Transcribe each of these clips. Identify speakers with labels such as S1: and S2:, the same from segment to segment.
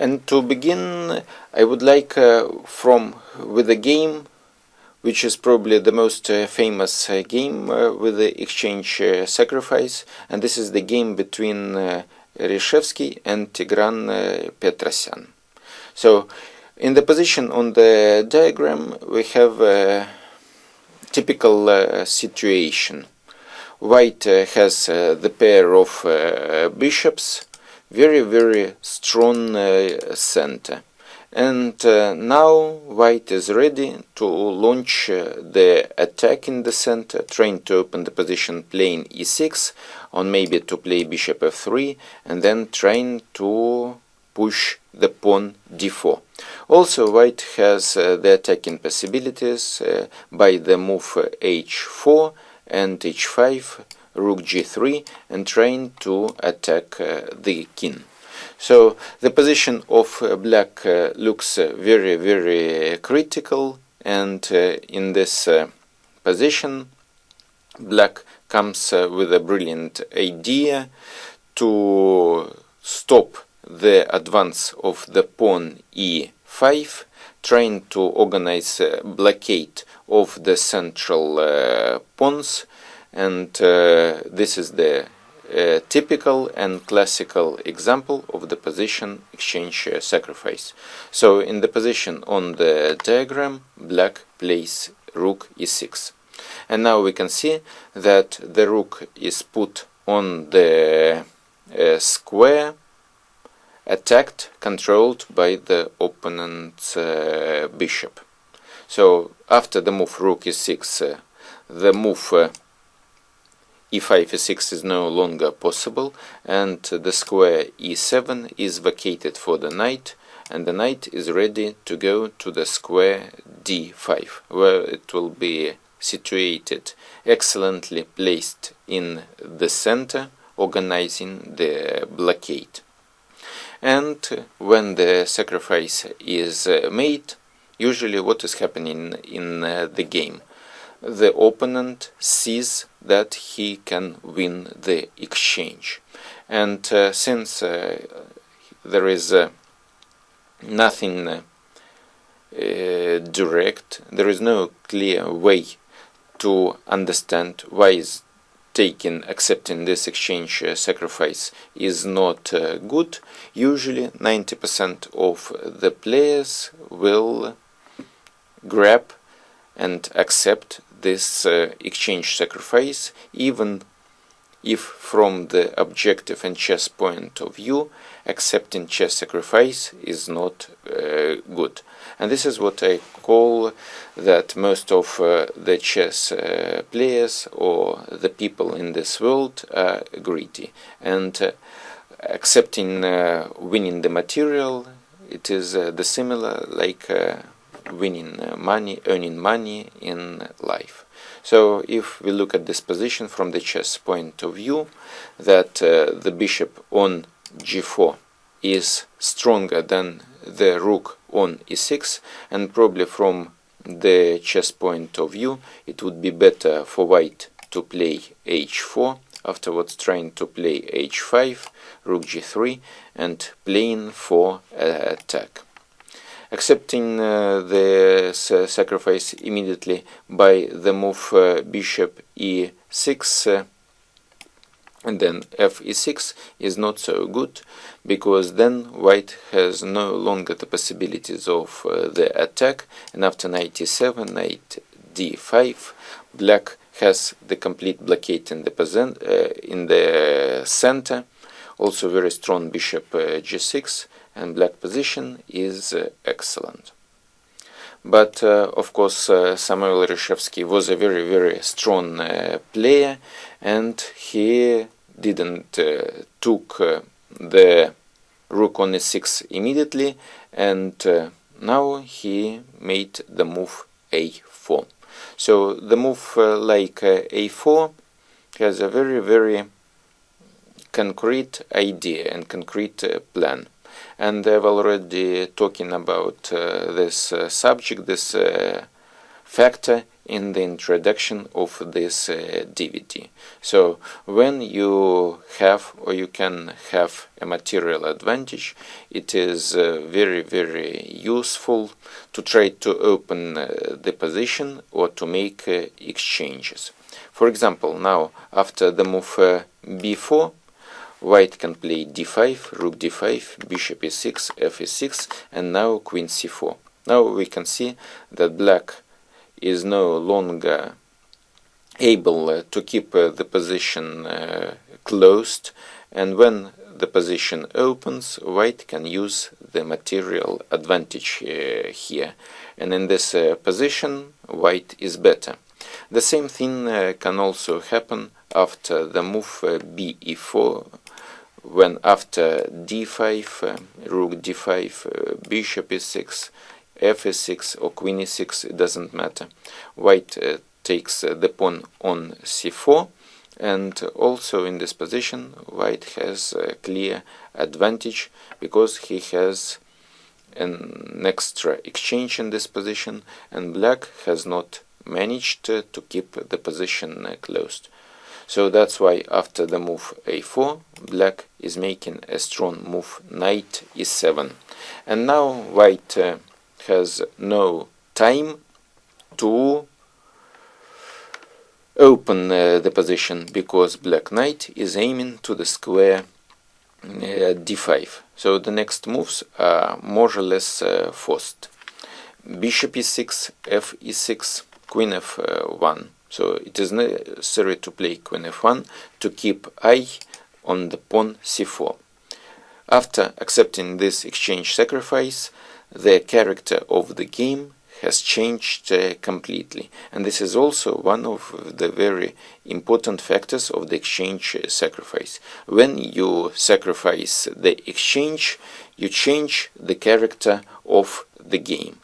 S1: And to begin, I would like with a game which is probably the most famous game with the exchange sacrifice, and this is the game between Reshevsky and Tigran Petrosyan. So, in the position on the diagram, we have a typical situation. White has the pair of bishops, very strong center. And now white is ready to launch the attack in the center, trying to open the position playing e6, or maybe to play bishop f3, and then trying to push the pawn d4. Also, white has the attacking possibilities by the move h4 and h5, rook g3, and trying to attack the king. So the position of black looks very critical, and in this position black comes with a brilliant idea to stop the advance of the pawn e5, trying to organize a blockade of the central pawns, and this is the typical and classical example of the position exchange sacrifice. So in the position on the diagram, black plays rook e6. And now we can see that the rook is put on the square, attacked, controlled by the opponent's bishop. So after the move rook e6, the move e5, e6 is no longer possible, and the square e7 is vacated for the knight, and the knight is ready to go to the square d5, where it will be situated, excellently placed in the center, organizing the blockade. And when the sacrifice is made, usually what is happening in the game? The opponent sees that he can win the exchange, and since there is nothing direct, there is no clear way to understand why is accepting this exchange sacrifice is not good. Usually 90% of the players will grab and accept this exchange sacrifice, even if from the objective and chess point of view accepting chess sacrifice is not good. And this is what I call that most of the chess players or the people in this world are greedy, and accepting winning the material, it is the similar like winning money, earning money in life. So if we look at this position from the chess point of view, that the bishop on g4 is stronger than the rook on e6, and probably from the chess point of view it would be better for white to play h4, afterwards trying to play h5, rook g3, and playing for attack. Accepting the sacrifice immediately by the move bishop e6 and then f e6 is not so good, because then white has no longer the possibilities of the attack, and after knight e7, knight d5, black has the complete blockade in the center. Also very strong bishop g6, and black position is excellent. But of course Samuel Reshevsky was a very strong player, and he didn't took the rook on e6 immediately, and now he made the move a4. So the move like a4 has a very concrete idea and concrete plan. And I've already talking about this subject, this factor in the introduction of this DVD. So when you have or you can have a material advantage, it is very useful to try to open the position or to make exchanges. For example, now after the move b4, white can play d5, rook d5, bishop e6, f e6, and now queen c4. Now we can see that black is no longer able to keep the position closed, and when the position opens, white can use the material advantage here, and in this position white is better. The same thing can also happen after the move b e4, when after d5, rook d5, bishop e6, f e6 or queen e6, it doesn't matter. White takes the pawn on c4, and also in this position white has a clear advantage because he has an extra exchange in this position, and black has not managed to keep the position closed. So that's why after the move a4, black is making a strong move knight e7. And now white has no time to open the position because black knight is aiming to the square d5. So the next moves are more or less forced. Bishop e6, f e6, queen f1. So it is necessary to play queen f1 to keep eye on the pawn c4. After accepting this exchange sacrifice, the character of the game has changed completely, and this is also one of the very important factors of the exchange sacrifice. When you sacrifice the exchange, you change the character of the game,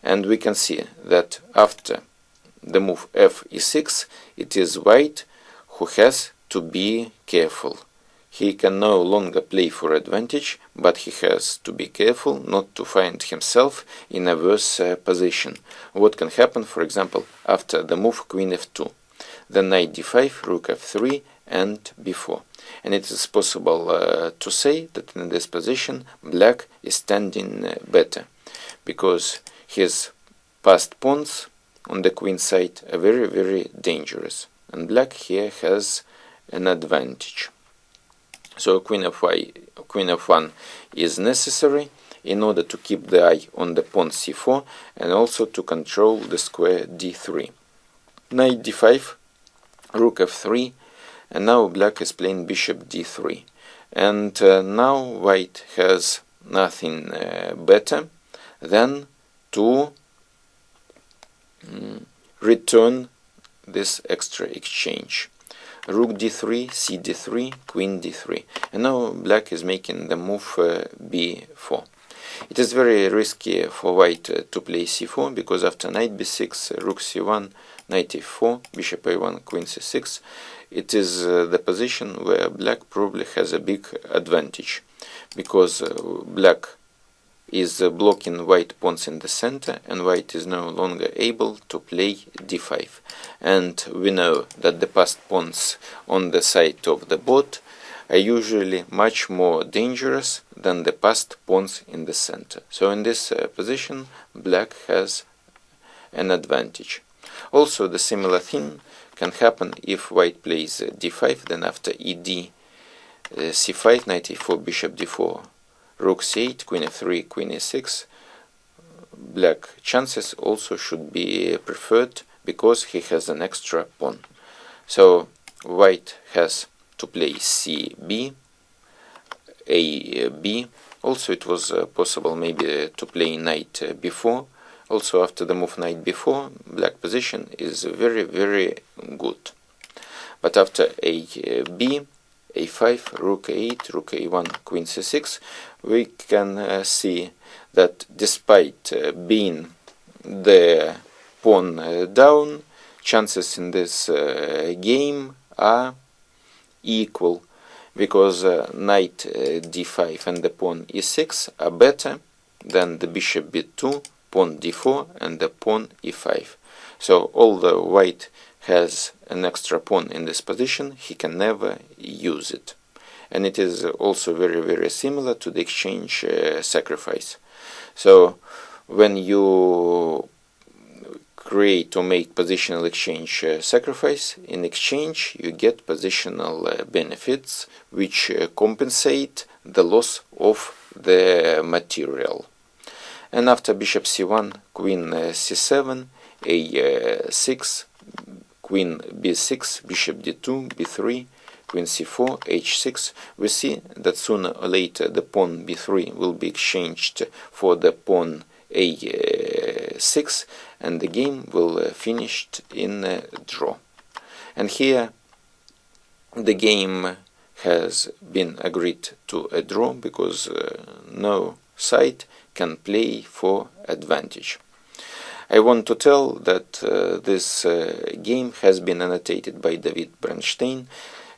S1: and we can see that after the move f e6, it is white who has to be careful. He can no longer play for advantage, but he has to be careful not to find himself in a worse position. What can happen, for example, after the move queen f2, the knight d5, rook f3, and b4. And it is possible to say that in this position black is standing better, because his passed pawns on the queen side are very dangerous, and black here has an advantage. So queen f1 is necessary in order to keep the eye on the pawn c4 and also to control the square d3. Knight d5, rook f3, and now black is playing bishop d3. And now white has nothing better than to return this extra exchange. Rook d3, c d3, queen d3, and now black is making the move b4. It is very risky for white to play c4, because after knight b6, rook c1, knight e4, bishop a1, queen c6, it is the position where black probably has a big advantage, because black is blocking white pawns in the center, and white is no longer able to play d5. And we know that the passed pawns on the side of the board are usually much more dangerous than the passed pawns in the center. So in this position black has an advantage. Also the similar thing can happen if white plays d5, then after ed c5, knight e4, bishop d4, rook c8, queen f3, queen e6, black chances also should be preferred because he has an extra pawn. So white has to play cb, ab. Also it was possible maybe to play knight b4. Also after the move knight b4, black position is very good. But after ab, a5, rook a8, rook a1, queen c6, we can see that despite being the pawn down, chances in this game are equal, because knight d5 and the pawn e6 are better than the bishop b2, pawn d4, and the pawn e5. So although white has an extra pawn in this position, he can never use it. And it is also very similar to the exchange sacrifice. So when you create or make positional exchange sacrifice, in exchange you get positional benefits which compensate the loss of the material. And after bishop c1, queen c7, a6, queen b6, bishop d2, b3, queen c4, h6, we see that sooner or later the pawn b3 will be exchanged for the pawn a6, and the game will finish in a draw. And here the game has been agreed to a draw because no side can play for advantage. I want to tell that this game has been annotated by David Bernstein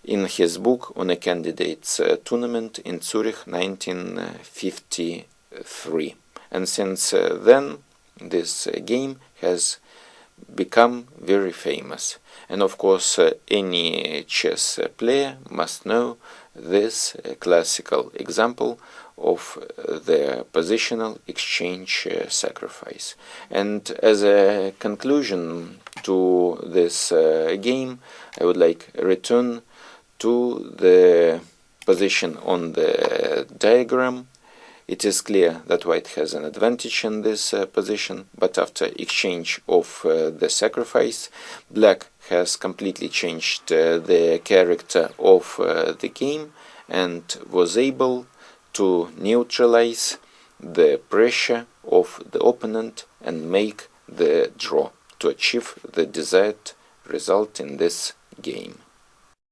S1: in his book on a candidates tournament in Zurich 1953. And since then this game has become very famous. And of course any chess player must know this classical example of the positional exchange sacrifice. And as a conclusion to this game, I would like return to the position on the diagram. It is clear that white has an advantage in this position, but after exchange of the sacrifice, black has completely changed the character of the game and was able to neutralize the pressure of the opponent and make the draw to achieve the desired result in this game.